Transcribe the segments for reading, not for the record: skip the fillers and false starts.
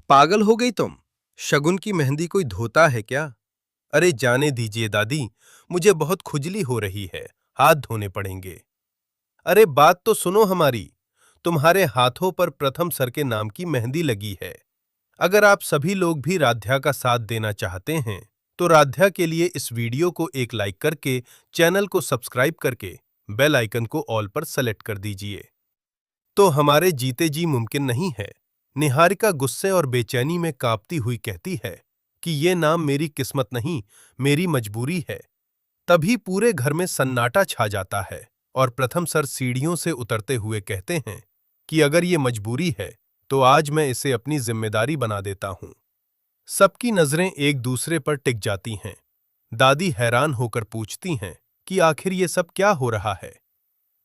पागल हो गई तुम? शगुन की मेहंदी कोई धोता है क्या? अरे जाने दीजिए दादी, मुझे बहुत खुजली हो रही है, हाथ धोने पड़ेंगे। अरे बात तो सुनो हमारी, तुम्हारे हाथों पर प्रथम सर के नाम की मेहंदी लगी है। अगर आप सभी लोग भी राध्या का साथ देना चाहते हैं, तो राध्या के लिए इस वीडियो को एक लाइक करके, चैनल को सब्सक्राइब करके, बेल आइकन को ऑल पर सेलेक्ट कर दीजिए। तो हमारे जीते जी मुमकिन नहीं है। निहारिका गुस्से और बेचैनी में कांपती हुई कहती है कि ये नाम मेरी किस्मत नहीं, मेरी मजबूरी है। तभी पूरे घर में सन्नाटा छा जाता है और प्रथम सर सीढ़ियों से उतरते हुए कहते हैं कि अगर ये मजबूरी है, तो आज मैं इसे अपनी जिम्मेदारी बना देता हूं। सबकी नजरें एक दूसरे पर टिक जाती हैं। दादी हैरान होकर पूछती हैं कि आखिर ये सब क्या हो रहा है।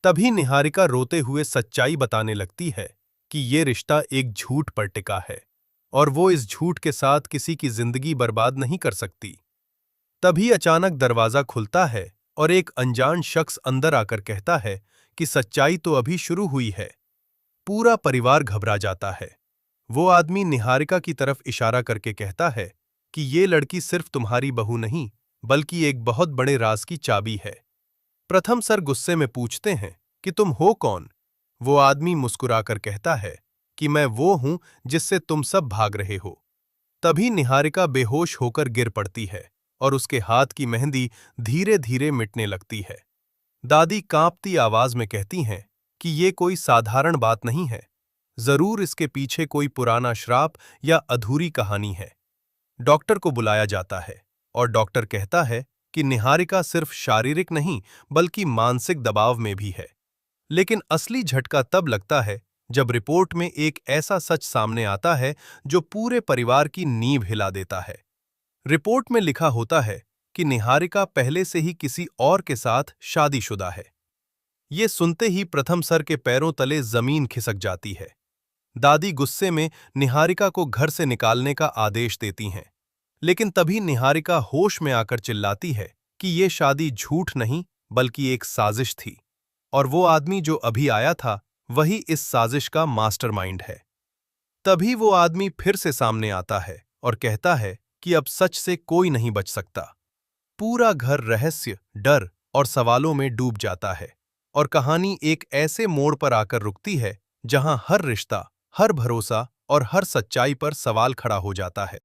तभी निहारिका रोते हुए सच्चाई बताने लगती है कि ये रिश्ता एक झूठ पर टिका है और वो इस झूठ के साथ किसी की जिंदगी बर्बाद नहीं कर सकती। तभी अचानक दरवाजा खुलता है और एक अनजान शख्स अंदर आकर कहता है कि सच्चाई तो अभी शुरू हुई है। पूरा परिवार घबरा जाता है। वो आदमी निहारिका की तरफ इशारा करके कहता है कि ये लड़की सिर्फ तुम्हारी बहू नहीं, बल्कि एक बहुत बड़े राज की चाबी है। प्रथम सर गुस्से में पूछते हैं कि तुम हो कौन? वो आदमी मुस्कुराकर कहता है कि मैं वो हूं जिससे तुम सब भाग रहे हो। तभी निहारिका बेहोश होकर गिर पड़ती है और उसके हाथ की मेहंदी धीरे धीरे मिटने लगती है। दादी कांपती आवाज में कहती हैं कि ये कोई साधारण बात नहीं है। जरूर इसके पीछे कोई पुराना श्राप या अधूरी कहानी है। डॉक्टर को बुलाया जाता है और डॉक्टर कहता है कि निहारिका सिर्फ शारीरिक नहीं बल्कि मानसिक दबाव में भी है। लेकिन असली झटका तब लगता है जब रिपोर्ट में एक ऐसा सच सामने आता है जो पूरे परिवार की नींव हिला देता है। रिपोर्ट में लिखा होता है कि निहारिका पहले से ही किसी और के साथ शादीशुदा है। ये सुनते ही प्रथम सर के पैरों तले जमीन खिसक जाती है। दादी गुस्से में निहारिका को घर से निकालने का आदेश देती हैं। लेकिन तभी निहारिका होश में आकर चिल्लाती है कि ये शादी झूठ नहीं बल्कि एक साजिश थी और वो आदमी जो अभी आया था वही इस साजिश का मास्टरमाइंड है। तभी वो आदमी फिर से सामने आता है और कहता है कि अब सच से कोई नहीं बच सकता। पूरा घर रहस्य, डर और सवालों में डूब जाता है और कहानी एक ऐसे मोड़ पर आकर रुकती है जहां हर रिश्ता, हर भरोसा और हर सच्चाई पर सवाल खड़ा हो जाता है।